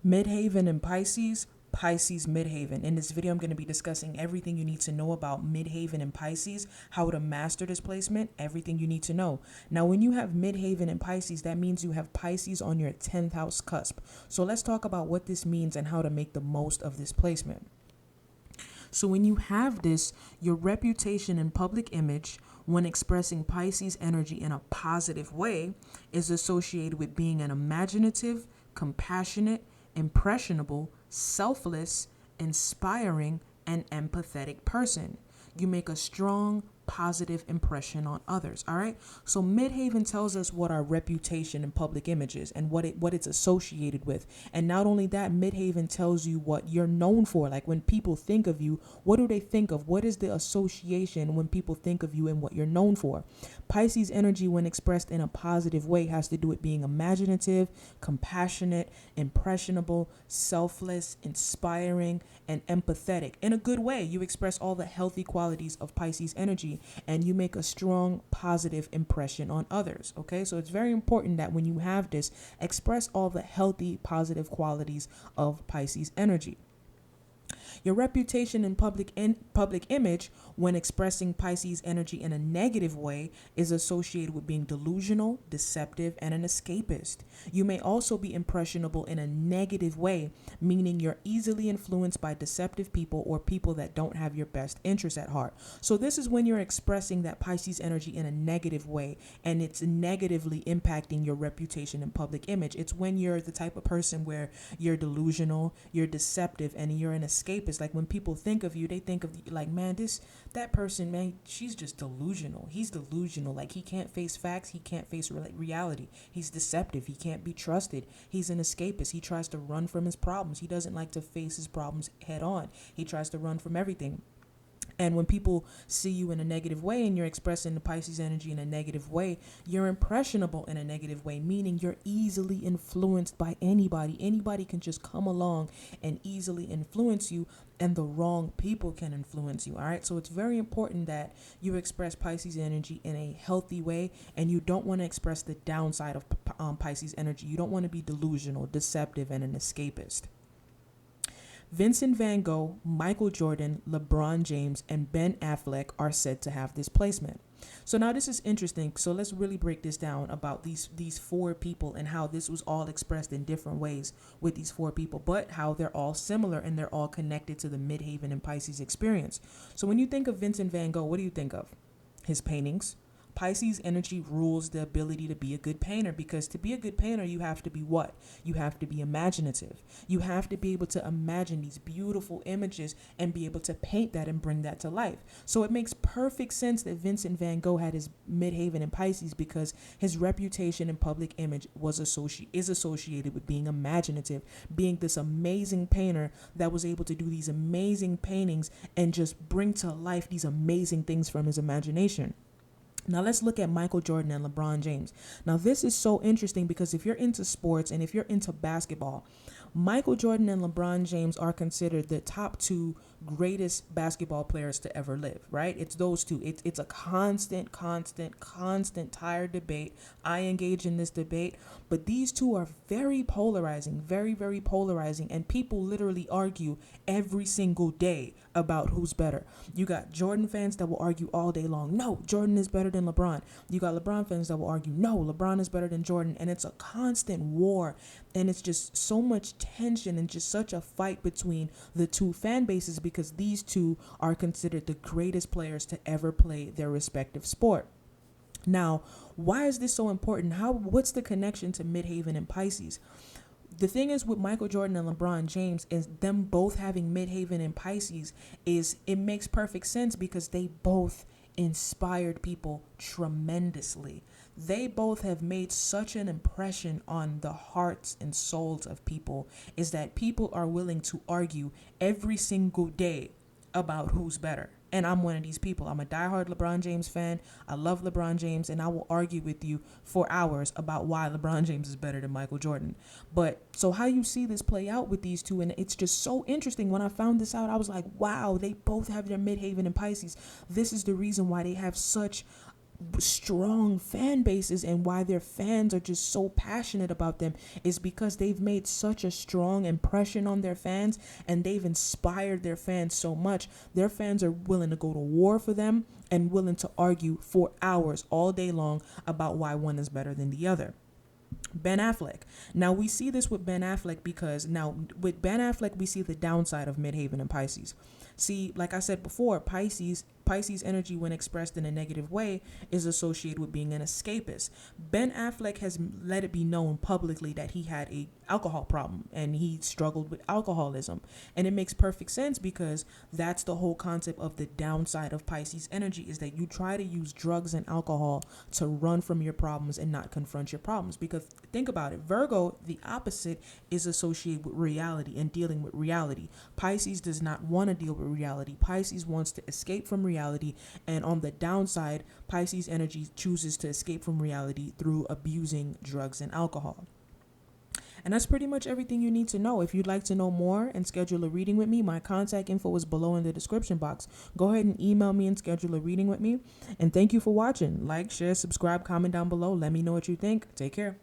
Midheaven and Pisces, Pisces Midheaven. In this video, I'm going to be discussing everything you need to know about Midheaven and Pisces, how to master this placement, everything you need to know. Now, when you have Midheaven and Pisces, that means you have Pisces on your 10th house cusp. So let's talk about what this means and how to make the most of this placement. So when you have this, your reputation and public image when expressing Pisces energy in a positive way is associated with being an imaginative, compassionate, impressionable, selfless, inspiring, and empathetic person. You make a strong, positive impression on others. All right. So Midheaven tells us what our reputation and public image is and what it's associated with. And not only that, Midheaven tells you what you're known for. Like when people think of you, what do they think of? What is the association when people think of you and what you're known for? Pisces energy, when expressed in a positive way, has to do with being imaginative, compassionate, impressionable, selfless, inspiring, and empathetic. In a good way, you express all the healthy qualities of Pisces energy and you make a strong, positive impression on others. Okay, so it's very important that when you have this, express all the healthy, positive qualities of Pisces energy. Your reputation and public image when expressing Pisces energy in a negative way is associated with being delusional, deceptive, and an escapist. You may also be impressionable in a negative way, meaning you're easily influenced by deceptive people or people that don't have your best interests at heart. So this is when you're expressing that Pisces energy in a negative way and it's negatively impacting your reputation and public image. It's when you're the type of person where you're delusional, you're deceptive, and you're an escapist. Like when people think of you, they think of you like, man, that person, man, she's just delusional. He's delusional. Like he can't face facts. He can't face reality. He's deceptive. He can't be trusted. He's an escapist. He tries to run from his problems. He doesn't like to face his problems head on. He tries to run from everything. And when people see you in a negative way and you're expressing the Pisces energy in a negative way, you're impressionable in a negative way, meaning you're easily influenced by anybody. Anybody can just come along and easily influence you, and the wrong people can influence you. All right. So it's very important that you express Pisces energy in a healthy way, and you don't want to express the downside of Pisces energy. You don't want to be delusional, deceptive, and an escapist. Vincent Van Gogh, Michael Jordan, Lebron James, and Ben Affleck are said to have this placement. So now this is interesting. So let's really break this down about these four people and how this was all expressed in different ways with these four people, but how they're all similar and they're all connected to the Midheaven and Pisces experience. So when you think of Vincent Van Gogh, what do you think of? His paintings. Pisces energy rules the ability to be a good painter, because to be a good painter, you have to be what? You have to be imaginative. You have to be able to imagine these beautiful images and be able to paint that and bring that to life. So it makes perfect sense that Vincent Van Gogh had his Midheaven in Pisces, because his reputation and public image is associated with being imaginative, being this amazing painter that was able to do these amazing paintings and just bring to life these amazing things from his imagination. Now let's look at Michael Jordan and LeBron James. Now this is so interesting because if you're into sports and if you're into basketball, Michael Jordan and LeBron James are considered the top two greatest basketball players to ever live, right? It's those two. It's a constant, tired debate. I engage in this debate, but these two are very polarizing, very, very polarizing, and people literally argue every single day about who's better. You got Jordan fans that will argue all day long, no, Jordan is better than LeBron. You got LeBron fans that will argue, no, LeBron is better than Jordan, and it's a constant war, and it's just so much tension and just such a fight between the two fan bases, because these two are considered the greatest players to ever play their respective sport. Now, why is this so important? What's the connection to Midheaven and Pisces? The thing is with Michael Jordan and LeBron James is them both having Midheaven and Pisces it makes perfect sense because they both inspired people tremendously. They both have made such an impression on the hearts and souls of people, is that people are willing to argue every single day about who's better. And I'm one of these people. I'm a diehard LeBron James fan. I love LeBron James, and I will argue with you for hours about why LeBron James is better than Michael Jordan. But so how you see this play out with these two, and it's just so interesting. When I found this out, I was like, wow, they both have their Midheaven and Pisces. This is the reason why they have such strong fan bases, and why their fans are just so passionate about them is because they've made such a strong impression on their fans, and they've inspired their fans so much. Their fans are willing to go to war for them and willing to argue for hours all day long about why one is better than the other. Ben Affleck. Now we see this with Ben Affleck because now with Ben Affleck we see the downside of Midheaven and Pisces. See, like I said before, Pisces energy, when expressed in a negative way, is associated with being an escapist. Ben Affleck has let it be known publicly that he had a alcohol problem and he struggled with alcoholism. And it makes perfect sense because that's the whole concept of the downside of Pisces energy, is that you try to use drugs and alcohol to run from your problems and not confront your problems. Because think about it, Virgo, the opposite, is associated with reality and dealing with reality. Pisces does not want to deal with reality. Pisces wants to escape from reality, and on the downside, Pisces energy chooses to escape from reality through abusing drugs and alcohol. And that's pretty much everything you need to know. If you'd like to know more and schedule a reading with me, my contact info is below in the description box. Go ahead and email me and schedule a reading with me. And thank you for watching. Like, share, subscribe, comment down below. Let me know what you think. Take care.